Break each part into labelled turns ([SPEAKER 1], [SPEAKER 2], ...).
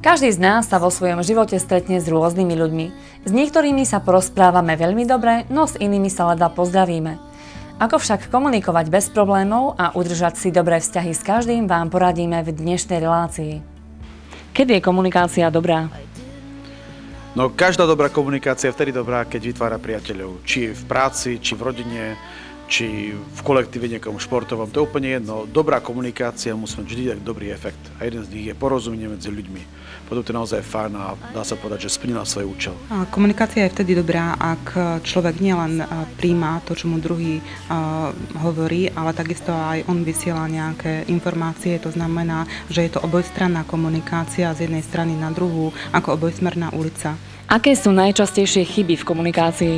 [SPEAKER 1] Každý z nás sa vo svojom živote stretne s rôznymi ľuďmi. S niektorými sa porozprávame veľmi dobre, no s inými sa ledva pozdravíme. Ako však komunikovať bez problémov a udržať si dobré vzťahy s každým, vám poradíme v dnešnej relácii. Kedy je komunikácia dobrá?
[SPEAKER 2] No, každá dobrá komunikácia je vtedy dobrá, keď vytvára priateľov. Či v práci, či v rodine, či v kolektíve nejakom športovom. To je úplne jedno. Dobrá komunikácia musí mať vždy tak dobrý efekt. A jeden z nich je porozumenie medzi ľuďmi. Potom to je naozaj fajn a dá sa povedať, že splnila svoj účel.
[SPEAKER 3] Komunikácia je vtedy dobrá, ak človek nielen príjma to, čo mu druhý hovorí, ale takisto aj on vysiela nejaké informácie. To znamená, že je to obojstranná komunikácia z jednej strany na druhú, ako obojsmerná ulica.
[SPEAKER 1] Aké sú najčastejšie chyby v komunikácii?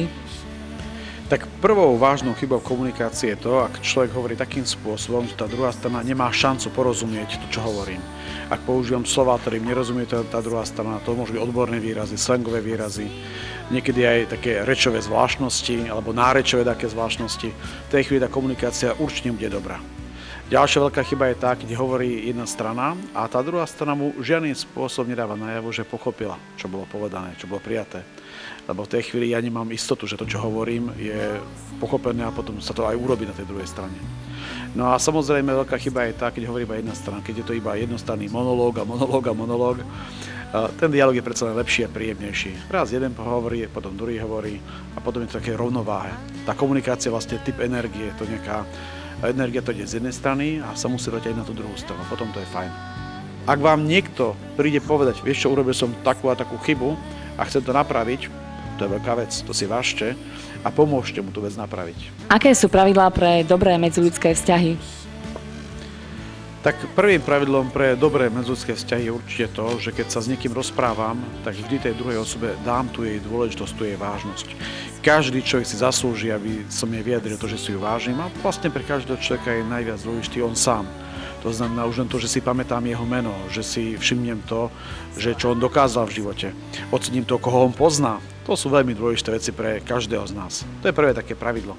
[SPEAKER 2] Tak prvou vážnou chybou komunikácie je to, ak človek hovorí takým spôsobom, že tá druhá strana nemá šancu porozumieť to, čo hovorím. Ak používam slová, ktorým nerozumie tá druhá strana, to môžu byť odborné výrazy, slangové výrazy, niekedy aj také rečové zvláštnosti alebo nárečové také zvláštnosti. V tej chvíli tá komunikácia určite bude dobrá. Ďalšia veľká chyba je tá, keď hovorí jedna strana a tá druhá strana mu žiadnym spôsobom nedáva najavo, že pochopila, čo bolo povedané, čo bolo prijaté. Lebo v tej chvíli ja nemám istotu, že to, čo hovorím, je pochopené a potom sa to aj urobí na tej druhej strane. No a samozrejme veľká chyba je tá, keď hovorí iba jedna strana, keď je to iba jednostranný monológ a monológ. Ten dialog je predsa lepší a príjemnejší. Raz jeden hovorí, potom druhý hovorí a potom je to také rovnováhe. Tá komunikácia vlastne typ energie, to nejaká energia to ide z jednej strany a sa musí dať aj na tú druhú stranu. Potom to je fajn. Ak vám niekto príde povedať, vieš čo, urobil som takú a takú chybu a chcem to napraviť, to je veľká vec, to si vážte a pomôžte mu tú vec napraviť.
[SPEAKER 1] Aké sú pravidlá pre dobré medziľudské vzťahy?
[SPEAKER 2] Tak prvým pravidlom pre dobré medziľudské vzťahy je určite to, že keď sa s niekým rozprávam, tak vždy tej druhej osobe dám tu jej dôležitosť, tu jej vážnosť. Každý človek si zaslúži, aby som jej vyjadril to, že si ju vážim a vlastne pre každého človeka je najviac dôležitý on sám. To znamená už len to, že si pamätám jeho meno, že si všimnem to, že čo on dokázal v živote. Ocením to, koho on pozná. To sú veľmi dôležité veci pre každého z nás. To je prvé také pravidlo.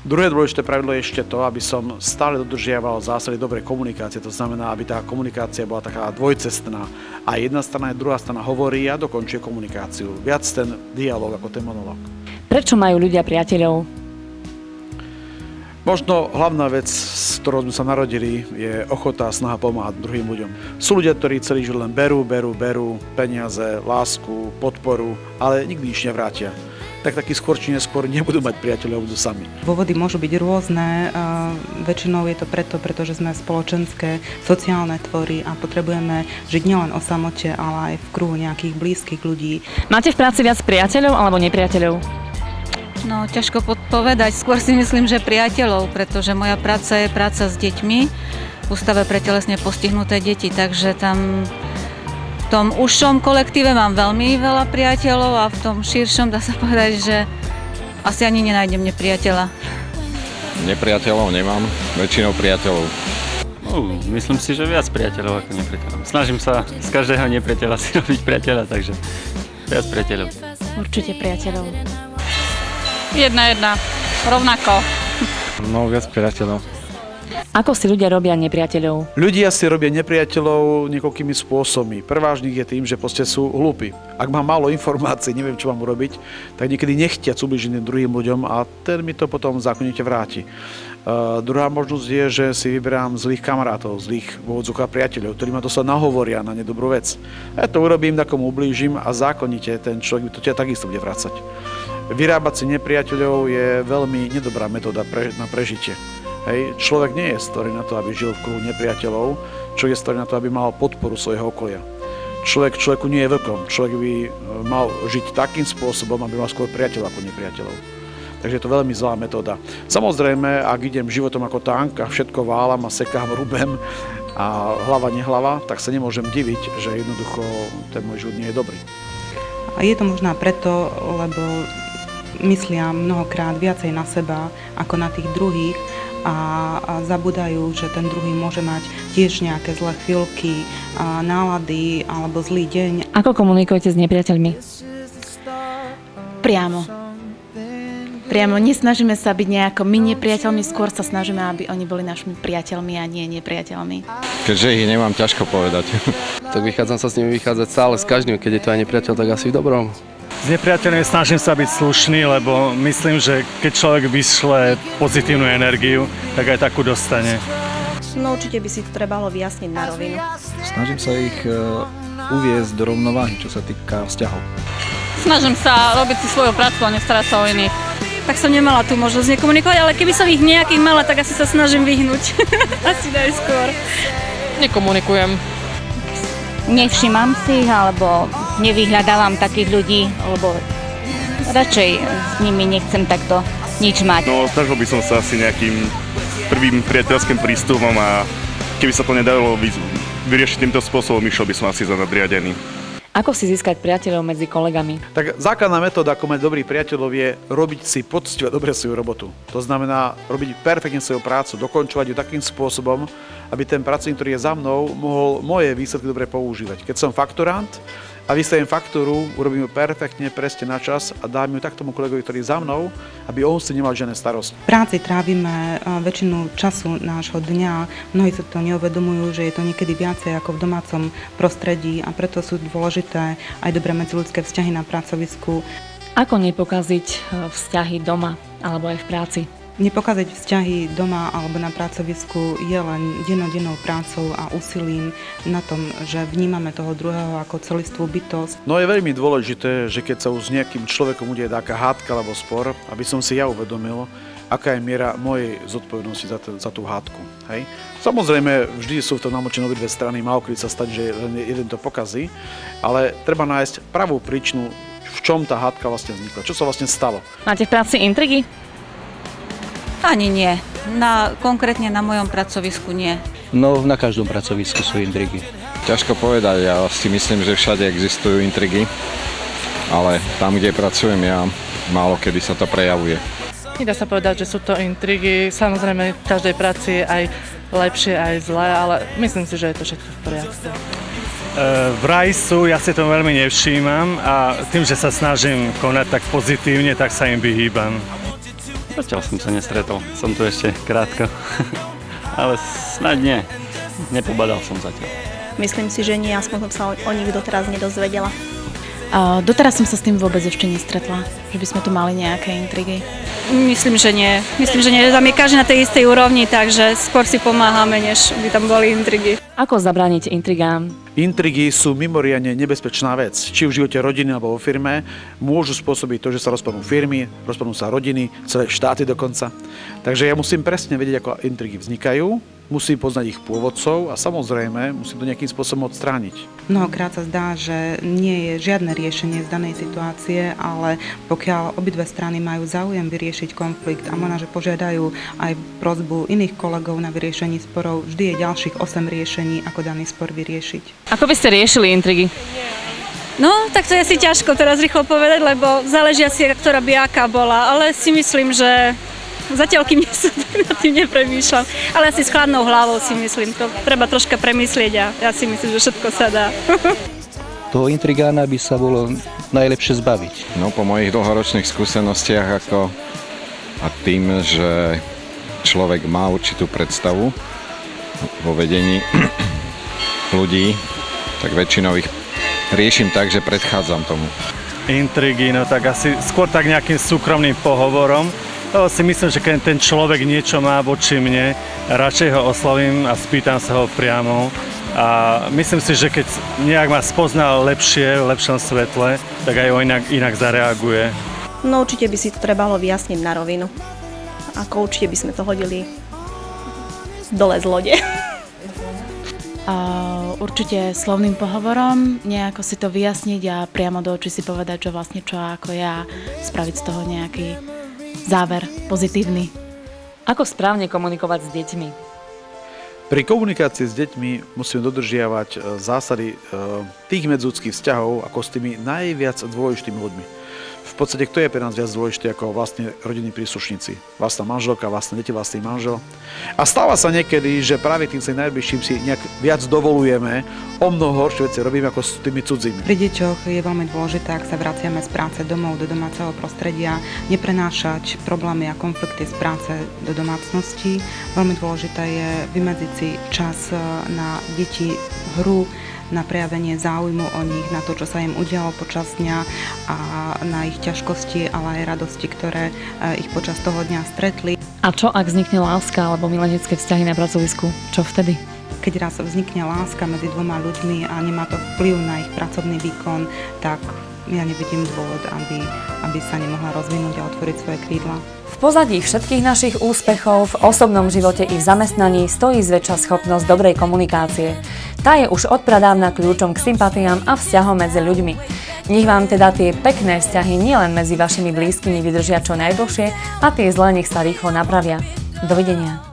[SPEAKER 2] Druhé dôležité pravidlo je ešte to, aby som stále dodržiaval zásady dobrej komunikácie. To znamená, aby tá komunikácia bola taká dvojcestná. A jedna strana a druhá strana hovorí a dokončuje komunikáciu. Viac ten dialóg ako ten monológ.
[SPEAKER 1] Prečo majú ľudia priateľov?
[SPEAKER 2] Možno hlavná vec, s ktorou sme sa narodili, je ochota a snaha pomáhať druhým ľuďom. Sú ľudia, ktorí celý život len berú peniaze, lásku, podporu, ale nikdy nič nevrátia. Tak taký skôr či neskôr nebudú mať priateľov, budú sami.
[SPEAKER 3] Dôvody môžu byť rôzne, väčšinou je to pretože sme spoločenské, sociálne tvory a potrebujeme žiť nielen o samote, ale aj v kruhu nejakých blízkych ľudí.
[SPEAKER 1] Máte v práci viac priateľov alebo nepriateľov?
[SPEAKER 4] No, ťažko povedať. Skôr si myslím, že priateľov, pretože moja práca je práca s deťmi v ústave pre telesne postihnuté deti, takže tam v tom užšom kolektíve mám veľmi veľa priateľov a v tom širšom dá sa povedať, že asi ani nenájdem nepriateľa.
[SPEAKER 5] Nepriateľov nemám, väčšinou priateľov.
[SPEAKER 6] No, myslím si, že viac priateľov ako nepriateľov. Snažím sa z každého nepriateľa si robiť priateľa, takže viac priateľov.
[SPEAKER 1] Určite priateľov.
[SPEAKER 7] Jedna, rovnako.
[SPEAKER 6] No, viac priateľov.
[SPEAKER 1] Ako si ľudia robia nepriateľov?
[SPEAKER 2] Ľudia si robia nepriateľov niekoľkými spôsobmi. Prvá z nich je tým, že proste sú hlúpi. Ak mám málo informácií, neviem, čo mám urobiť, tak niekedy nechtiac ubližiť druhým ľuďom a ten mi to potom zákonite vráti. Druhá možnosť je, že si vyberám zlých kamarátov, zlých priateľov, ktorí ma doslova nahovoria na nedobrú vec. Ja to urobím, takomu ublížim a zákonite ten človek to takisto bude vracať. Vyrábať si nepriateľov je veľmi nedobrá metóda na prežitie. Hej. Človek nie je stvorený na to, aby žil v kruhu nepriateľov, človek je stvorený na to, aby mal podporu svojho okolia. Človeku nie je vlkom, človek by mal žiť takým spôsobom, aby mal skôr priateľov ako nepriateľov. Takže je to veľmi zlá metóda. Samozrejme, ak idem životom ako tank a všetko válam a sekám, rubem a hlava nehlava, tak sa nemôžem diviť, že jednoducho ten môj život nie je dobrý.
[SPEAKER 3] A je to možná preto, lebo myslia mnohokrát viacej na seba ako na tých druhých a zabúdajú, že ten druhý môže mať tiež nejaké zlé chvíľky, nálady alebo zlý deň.
[SPEAKER 1] Ako komunikujete s nepriateľmi?
[SPEAKER 7] Priamo.
[SPEAKER 8] priamo nesnažíme sa byť nejako my nepriateľmi, skôr sa snažíme, aby oni boli našimi priateľmi a nie nepriateľmi.
[SPEAKER 5] Keďže ich nemám, ťažko povedať.
[SPEAKER 9] Tak vychádzam sa s nimi vychádzať stále s každým, keď je to aj nepriateľ, tak asi v dobrom.
[SPEAKER 10] S nepriateľmi snažím sa byť slušný, lebo myslím, že keď človek vyšle pozitívnu energiu, tak aj takú dostane.
[SPEAKER 11] No určite by si to trebalo vyjasniť na rovinu.
[SPEAKER 12] Snažím sa ich uviesť do rovnováhy, čo sa týka vzťahov.
[SPEAKER 7] Snažím sa robiť si svoju prácu a nestarať sa o iných.
[SPEAKER 13] Tak som nemala tú možnosť nekomunikovať, ale keby som ich nejakých mala, tak asi sa snažím vyhnúť. Asi najskôr.
[SPEAKER 14] Nekomunikujem.
[SPEAKER 15] Nevšímam si ich, alebo nevyhľadávam takých ľudí, lebo radšej s nimi nechcem takto nič mať.
[SPEAKER 16] No, snažil by som sa asi nejakým prvým priateľským prístupom a keby sa to nedalo vyriešiť týmto spôsobom, išiel by som asi za nadriadený.
[SPEAKER 1] Ako si získať priateľov medzi kolegami?
[SPEAKER 2] Tak základná metóda, ako mať dobrých priateľov, je robiť si poctivo a dobre svoju robotu. To znamená robiť perfektne svoju prácu, dokončovať ju takým spôsobom, aby ten pracovník, ktorý je za mnou, mohol moje výsledky dobre používať. Keď som fakturant a vystavím faktúru, urobím ju perfektne, presne na čas a dám ju tak tomu kolegovi, ktorý je za mnou, aby on si nemal žiadne starosti.
[SPEAKER 3] V práci trávime väčšinu času nášho dňa. Mnohí sa to neuvedomujú, že je to niekedy viacej ako v domácom prostredí a preto sú dôležité aj dobré medziľudské vzťahy na pracovisku.
[SPEAKER 1] Ako nepokaziť vzťahy doma alebo aj v práci?
[SPEAKER 3] Nepokaziť vzťahy doma alebo na pracovisku je len dennodennou prácou a úsilím na tom, že vnímame toho druhého ako celistvú bytosť.
[SPEAKER 2] No je veľmi dôležité, že keď sa už s nejakým človekom udeje taká hádka alebo spor, aby som si ja uvedomil, aká je miera mojej zodpovednosti za tú hádku. Hej? Samozrejme, vždy sú v tom namočené obidve strany, málo kedy sa stať, že jeden to pokazí, ale treba nájsť pravú príčinu, v čom tá hádka vlastne vznikla, čo sa vlastne stalo.
[SPEAKER 1] Máte v práci intrigy?
[SPEAKER 4] Ani nie. Konkrétne na mojom pracovisku nie.
[SPEAKER 12] No, na každom pracovisku sú intrigy.
[SPEAKER 5] Ťažko povedať, ja si myslím, že všade existujú intrigy, ale tam, kde pracujem ja, málo kedy sa to prejavuje.
[SPEAKER 14] Nedá sa povedať, že sú to intrigy. Samozrejme, v každej práci je aj lepšie, aj zlé, ale myslím si, že je to všetko v poriadku.
[SPEAKER 10] Vraj sú, ja si to veľmi nevšímam a tým, že sa snažím konať tak pozitívne, tak sa im vyhýbam.
[SPEAKER 6] Zatiaľ som sa nestretol, som tu ešte krátko, ale snáď nie, nepobadal som zatiaľ.
[SPEAKER 11] Myslím si, že nie, aspoň som sa o nich doteraz nedozvedela.
[SPEAKER 8] Doteraz som sa s tým vôbec ešte nestretla, že by sme tu mali nejaké intrigy.
[SPEAKER 13] Myslím, že nie. Tam je každý na tej istej úrovni, takže skôr si pomáhame, než by tam boli intrigy.
[SPEAKER 1] Ako zabrániť intrigám?
[SPEAKER 2] Intrigy sú mimoriadne nebezpečná vec. Či v živote rodiny alebo vo firme môžu spôsobiť to, že sa rozpadnú firmy, rozpadnú sa rodiny, celé štáty dokonca. Takže ja musím presne vedieť, ako intrigy vznikajú, musím poznať ich pôvodcov a samozrejme musím to nejakým spôsobom odstrániť.
[SPEAKER 3] Mnohokrát sa zdá, že nie je žiadne riešenie z danej situácie, ale pokiaľ obidve strany majú záujem vyriešiť konflikt a možno, že požiadajú aj prosbu iných kolegov na vyriešení sporov, vždy je ďalších 8 riešení, ako daný spor vyriešiť.
[SPEAKER 1] Ako by ste riešili intrigy?
[SPEAKER 13] No, tak to je asi ťažko teraz rýchlo povedať, lebo záleží asi, ktorá by aká bola, ale si myslím, že zatiaľ, kým nie som, nad tým nepremýšľam. Ale asi s chladnou hlavou si myslím, to treba troška premyslieť a ja si myslím, že všetko sa dá.
[SPEAKER 12] Toho intrigána by sa bolo najlepšie zbaviť.
[SPEAKER 5] No po mojich dlhoročných skúsenostiach a tým, že človek má určitú predstavu vo vedení ľudí, tak väčšinou ich riešim tak, že predchádzam tomu.
[SPEAKER 10] Intrigy, no tak asi skôr tak nejakým súkromným pohovorom. To si myslím, že keď ten človek niečo má voči mne, radšej ho oslovím a spýtam sa ho priamo. A myslím si, že keď nejak ma spoznal lepšie, v lepšom svetle, tak aj on inak zareaguje.
[SPEAKER 11] No určite by si to trebalo vyjasniť na rovinu. Ako určite by sme to hodili dole z lode.
[SPEAKER 8] Určite slovným pohovorom, nejako si to vyjasniť a priamo do očí si povedať, že vlastne čo a ako ja, spraviť z toho nejaký záver pozitívny.
[SPEAKER 1] Ako správne komunikovať s deťmi?
[SPEAKER 2] Pri komunikácii s deťmi musíme dodržiavať zásady tých medziludských vzťahov ako s tými najviac dôležitými ľuďmi. V v podstate kto je pre nás viac dôležitý ako vlastne rodinní príslušníci. Vlastná manželka, vlastné deti, vlastný manžel. A stáva sa niekedy, že práve tým sa najbližším si nejak viac dovolujeme, o mnoho horšie veci robíme ako s tými cudzími.
[SPEAKER 3] Pri deťoch je veľmi dôležité, ak sa vraciame z práce domov do domáceho prostredia, neprenášať problémy a konflikty z práce do domácnosti. Veľmi dôležité je vymedziť si čas na deti, hru, na prejavenie záujmu o nich, na to, čo sa im udialo počas dňa a na ich ťažkosti, ale aj radosti, ktoré ich počas toho dňa stretli.
[SPEAKER 1] A čo, ak vznikne láska alebo milenecké vzťahy na pracovisku? Čo vtedy?
[SPEAKER 3] Keď raz vznikne láska medzi dvoma ľuďmi a nemá to vplyv na ich pracovný výkon, tak ja nevidím dôvod, aby sa nemohla rozvinúť a otvoriť svoje krídla.
[SPEAKER 1] V pozadí všetkých našich úspechov v osobnom živote i v zamestnaní stojí zväčša schopnosť dobrej komunikácie. Tá je už odpradávna kľúčom k sympatiám a vzťahom medzi ľuďmi. Nech vám teda tie pekné vzťahy nielen medzi vašimi blízkymi vydržia čo najdlhšie a tie zlé nech sa rýchlo napravia. Dovidenia.